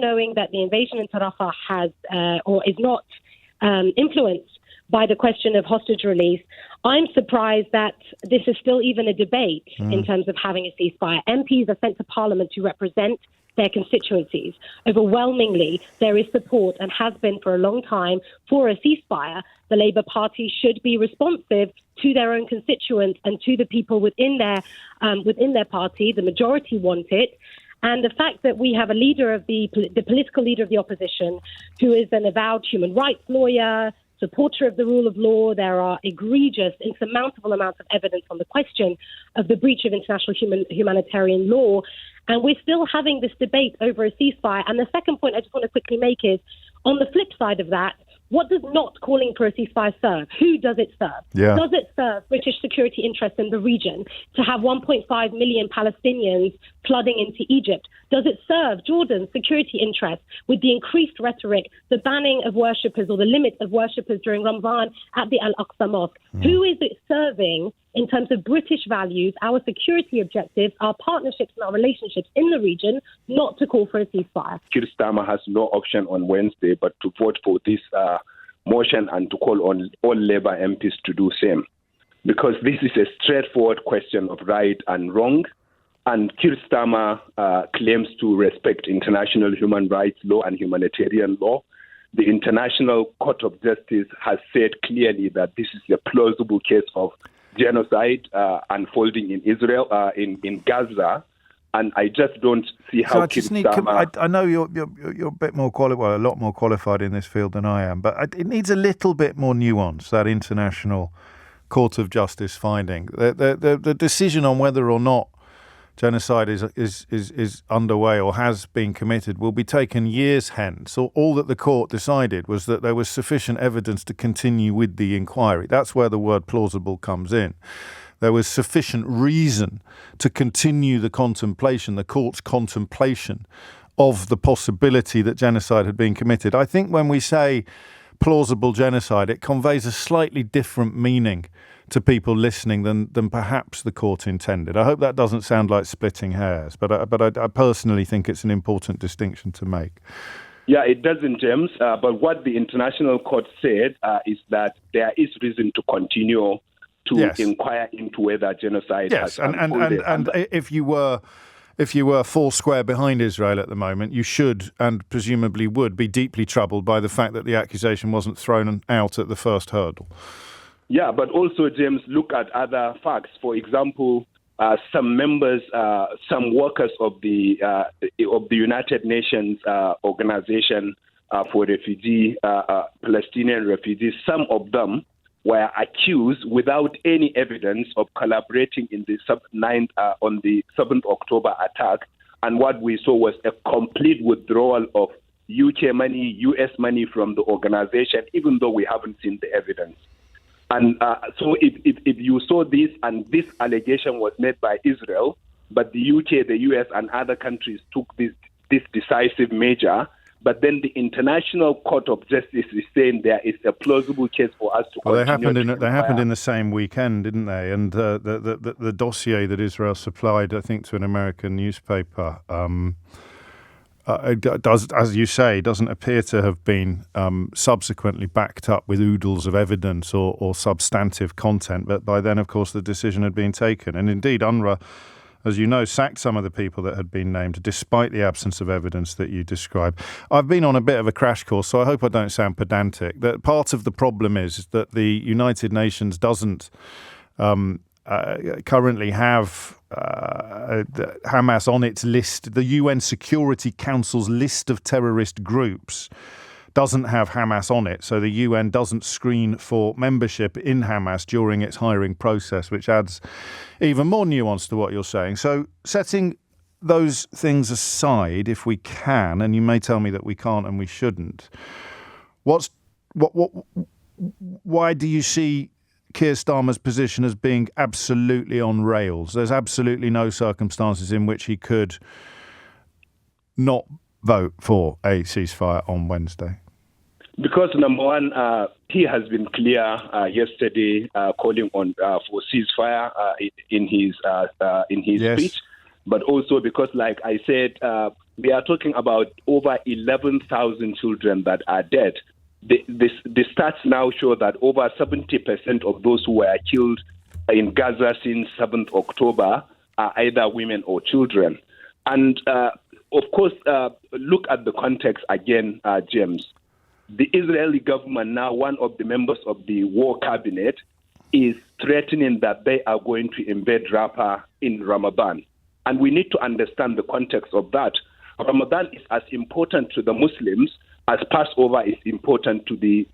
knowing that the invasion into Rafah has or is not influenced by the question of hostage release, I'm surprised that this is still even a debate in terms of having a ceasefire. MPs are sent to Parliament to represent their constituencies. Overwhelmingly, there is support and has been for a long time for a ceasefire. The Labour Party should be responsive to their own constituents and to the people within their party. The majority want it. And the fact that we have a leader of the political leader of the opposition who is an avowed human rights lawyer, supporter of the rule of law, there are egregious, insurmountable amounts of evidence on the question of the breach of international humanitarian law. And we're still having this debate over a ceasefire. And the second point I just want to quickly make is, on the flip side of that, what does not calling for a ceasefire serve? Who does it serve? Yeah. Does it serve British security interests in the region to have 1.5 million Palestinians flooding into Egypt? Does it serve Jordan's security interests with the increased rhetoric, the banning of worshippers or the limit of worshippers during Ramadan at the Al-Aqsa Mosque? Who is it serving in terms of British values, our security objectives, our partnerships and our relationships in the region, not to call for a ceasefire? Keir Starmer has no option on Wednesday but to vote for this motion and to call on all Labour MPs to do same. Because this is a straightforward question of right and wrong. And Keir Starmer claims to respect international human rights law and humanitarian law. The International Court of Justice has said clearly that this is a plausible case of genocide unfolding in Israel, in Gaza, and I just don't see how Keir Starmer... I know you're a bit more qualified, a lot more qualified in this field than I am, but it needs a little bit more nuance, that International Court of Justice finding. The decision on whether or not genocide is underway or has been committed will be taken years hence. So all that the court decided was that there was sufficient evidence to continue with the inquiry. That's where the word plausible comes in. There was sufficient reason to continue the contemplation, the court's contemplation of the possibility that genocide had been committed. I think when we say plausible genocide, it conveys a slightly different meaning to people listening than perhaps the court intended. I hope that doesn't sound like splitting hairs, but I personally think it's an important distinction to make. Yeah, it doesn't, James. But what the International Court said is that there is reason to continue to inquire into whether genocide has unfolded. And if you were four square behind Israel at the moment, you should and presumably would be deeply troubled by the fact that the accusation wasn't thrown out at the first hurdle. Yeah, but also, James, look at other facts. For example, some members, some workers of the United Nations Organization for Palestinian refugees, some of them were accused without any evidence of collaborating in the on the 7th October attack. And what we saw was a complete withdrawal of UK money, US money from the organization, even though we haven't seen the evidence. And so if you saw this, and this allegation was made by Israel, but the UK, the US, and other countries took this decisive measure, but then the International Court of Justice is saying there is a plausible case for us to continue. They happened in the same weekend, didn't they? And the dossier that Israel supplied, I think, to an American newspaper, does, as you say, doesn't appear to have been subsequently backed up with oodles of evidence or substantive content. But by then, of course, the decision had been taken. And indeed, UNRWA, as you know, sacked some of the people that had been named, despite the absence of evidence that you describe. I've been on a bit of a crash course, so I hope I don't sound pedantic. That part of the problem is that the United Nations doesn't currently have Hamas on its list. The UN Security Council's list of terrorist groups doesn't have Hamas on it, so the UN doesn't screen for membership in Hamas during its hiring process, which adds even more nuance to what you're saying. So setting those things aside, if we can, and you may tell me that we can't and we shouldn't, why do you see Keir Starmer's position as being absolutely on rails? There's absolutely no circumstances in which he could not vote for a ceasefire on Wednesday. Because, number one, he has been clear yesterday calling on for ceasefire in his speech. but also because, like I said, we are talking about over 11,000 children that are dead. The stats now show that over 70% of those who were killed in Gaza since 7th October are either women or children. And, of course, look at the context again, James. The Israeli government, now one of the members of the war cabinet, is threatening that they are going to embed Rafah in Ramadan. And we need to understand the context of that. Ramadan is as important to the Muslims as Passover is important to the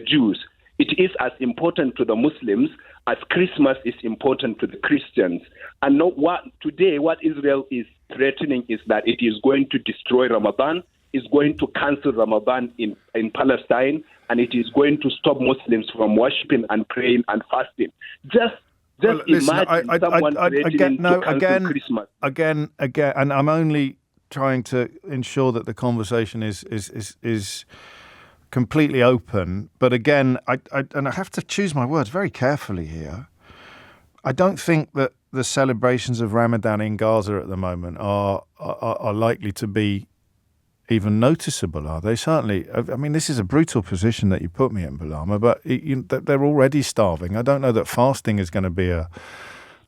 Jews. It is as important to the Muslims as Christmas is important to the Christians. And what Israel is threatening is that it is going to destroy Ramadan, is going to cancel Ramadan in Palestine, and it is going to stop Muslims from worshiping and praying and fasting. Just imagine someone threatening to cancel Christmas. Again, and I'm only trying to ensure that the conversation is completely open. But again, I have to choose my words very carefully here. I don't think that the celebrations of Ramadan in Gaza at the moment are likely to be even noticeable, are they? Certainly. I mean, this is a brutal position that you put me in, Bulama, but they're already starving. I don't know that fasting is going to be a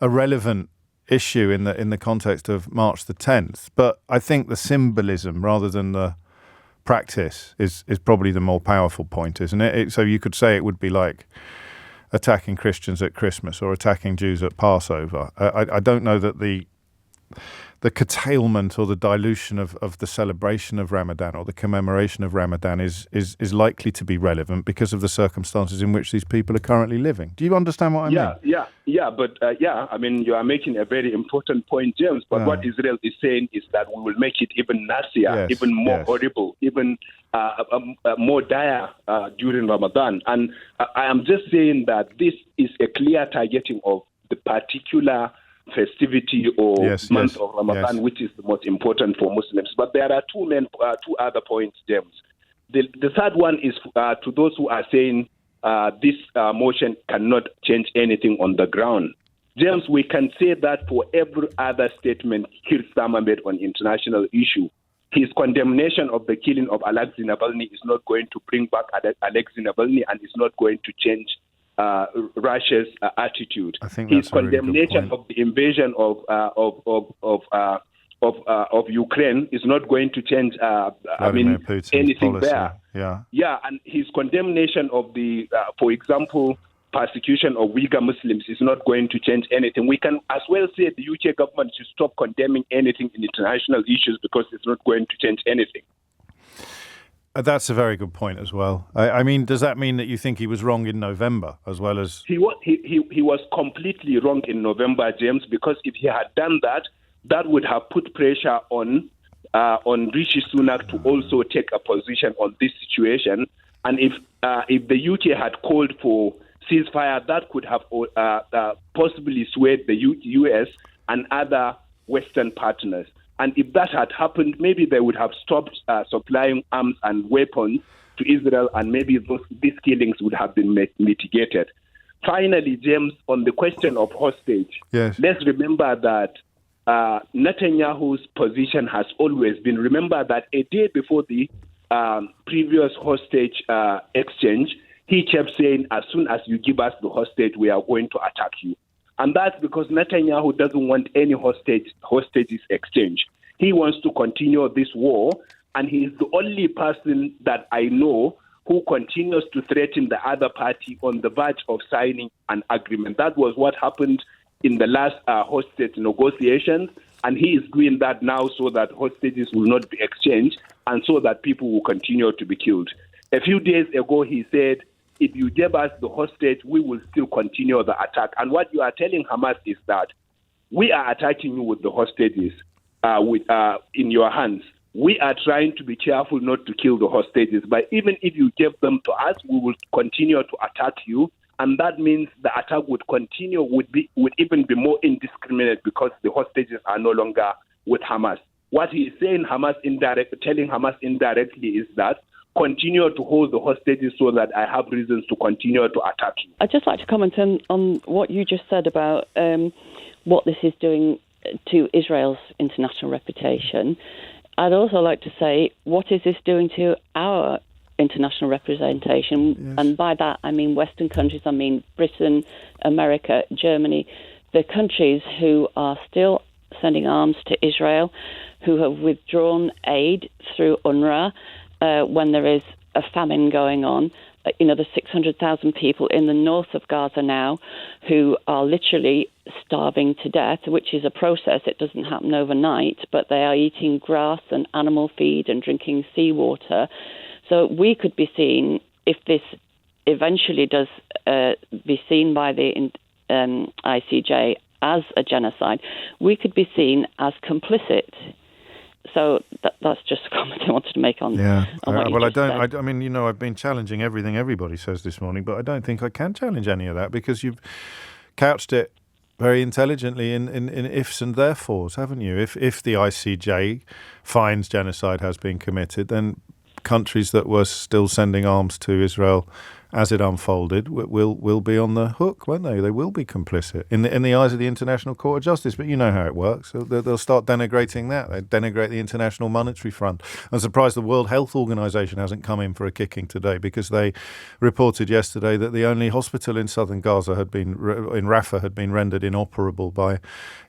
relevant issue in the context of March the 10th, but I think the symbolism rather than the practice is probably the more powerful point, isn't it? So you could say it would be like attacking Christians at Christmas or attacking Jews at Passover. I don't know that the curtailment or the dilution of the celebration of Ramadan or the commemoration of Ramadan is likely to be relevant because of the circumstances in which these people are currently living. Do you understand what I mean? But I mean, you are making a very important point, James. But what Israel is saying is that we will make it even nastier, even more horrible, even more dire during Ramadan. And I am just saying that this is a clear targeting of the particular festivity or month of Ramadan, which is the most important for Muslims. But there are two other points, James. The third one is to those who are saying this motion cannot change anything on the ground. James, we can say that for every other statement Keir Starmer made on international issue. His condemnation of the killing of Alexei Navalny is not going to bring back Alexei Navalny and is not going to change Russia's attitude. I think his condemnation of the invasion of Ukraine is not going to change. Putin's anything policy. There. And his condemnation of the, for example, persecution of Uyghur Muslims is not going to change anything. We can as well say the UK government should stop condemning anything in international issues because it's not going to change anything. That's a very good point as well. I mean, does that mean that you think he was wrong in November as well as... He was completely wrong in November, James, because if he had done that, that would have put pressure on Rishi Sunak to also take a position on this situation. And if the UK had called for ceasefire, that could have possibly swayed the US and other Western partners. And if that had happened, maybe they would have stopped supplying arms and weapons to Israel, and maybe these killings would have been mitigated. Finally, James, on the question of hostage, let's remember that Netanyahu's position has always been, remember that a day before the previous hostage exchange, he kept saying, as soon as you give us the hostage, we are going to attack you. And that's because Netanyahu doesn't want any hostages exchange. He wants to continue this war, and he is the only person that I know who continues to threaten the other party on the verge of signing an agreement. That was what happened in the last hostage negotiations, and he is doing that now so that hostages will not be exchanged and so that people will continue to be killed. A few days ago, he said, if you give us the hostage, we will still continue the attack. And what you are telling Hamas is that we are attacking you with the hostages in your hands. We are trying to be careful not to kill the hostages. But even if you give them to us, we will continue to attack you. And that means the attack would continue, would even be more indiscriminate because the hostages are no longer with Hamas. What he is saying, telling Hamas indirectly is that continue to hold the hostages so that I have reasons to continue to attack you. I'd just like to comment on what you just said about what this is doing to Israel's international reputation. I'd also like to say, what is this doing to our international representation? Yes. And by that, I mean Western countries, I mean Britain, America, Germany, the countries who are still sending arms to Israel, who have withdrawn aid through UNRWA when there is a famine going on. There's 600,000 people in the north of Gaza now who are literally starving to death, which is a process. It doesn't happen overnight, but they are eating grass and animal feed and drinking seawater. So we could be seen, if this eventually does be seen by the ICJ as a genocide, we could be seen as complicit. So that's just a comment I wanted to make on. Yeah. On what you just said. I mean, I've been challenging everything everybody says this morning, but I don't think I can challenge any of that because you've couched it very intelligently in ifs and therefores, haven't you? If the ICJ finds genocide has been committed, then countries that were still sending arms to Israel as it unfolded will be on the hook, won't they? They will be complicit in the eyes of the International Court of Justice. But you know how it works. So they'll start denigrating that. They denigrate the International Monetary Fund. I'm surprised the World Health Organization hasn't come in for a kicking today because they reported yesterday that the only hospital in southern Gaza in Rafah had been rendered inoperable by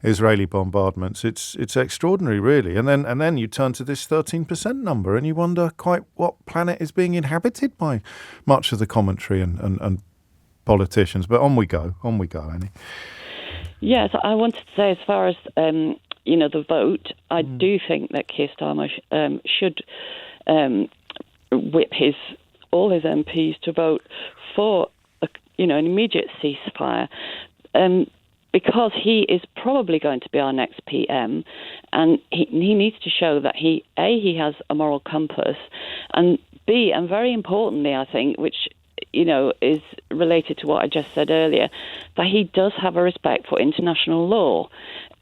Israeli bombardments. It's extraordinary, really. And then you turn to this 13% number and you wonder quite what planet is being inhabited by much of the commentary and politicians. But on we go, Annie. Yes, I wanted to say, as far as the vote, I do think that Keir Starmer should whip all his MPs to vote for an immediate ceasefire. Because he is probably going to be our next PM, and he needs to show that he has a moral compass, and B, and very importantly, I think, which is related to what I just said earlier, that he does have a respect for international law,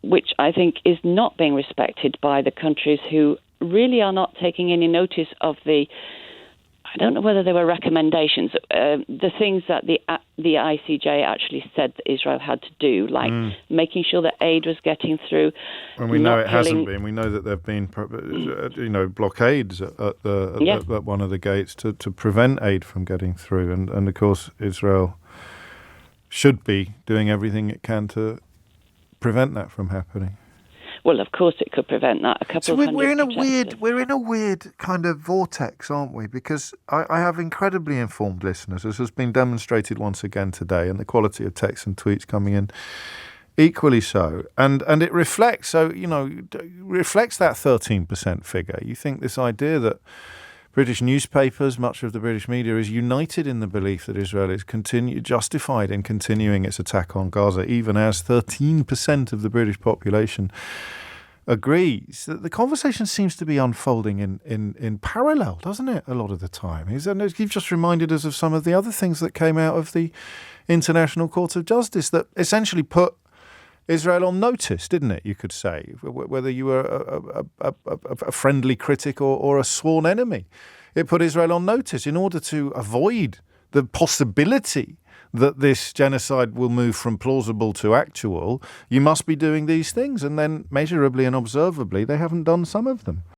which I think is not being respected by the countries who really are not taking any notice of I don't know whether they were recommendations, the things that the ICJ actually said that Israel had to do, like making sure that aid was getting through. And we know it hasn't been. We know that there have been, blockades at one of the gates to prevent aid from getting through. And of course, Israel should be doing everything it can to prevent that from happening. Well, of course, it could prevent that. We're in a weird kind of vortex, aren't we? Because I have incredibly informed listeners, as has been demonstrated once again today, and the quality of texts and tweets coming in equally so. And it reflects that 13% figure. You think this idea that British newspapers, much of the British media, is united in the belief that Israel is justified in continuing its attack on Gaza, even as 13% of the British population agrees. The conversation seems to be unfolding in parallel, doesn't it, a lot of the time? And you've just reminded us of some of the other things that came out of the International Court of Justice that essentially put Israel on notice, didn't it, you could say, whether you were a friendly critic or a sworn enemy. It put Israel on notice in order to avoid the possibility that this genocide will move from plausible to actual. You must be doing these things, and then measurably and observably, they haven't done some of them.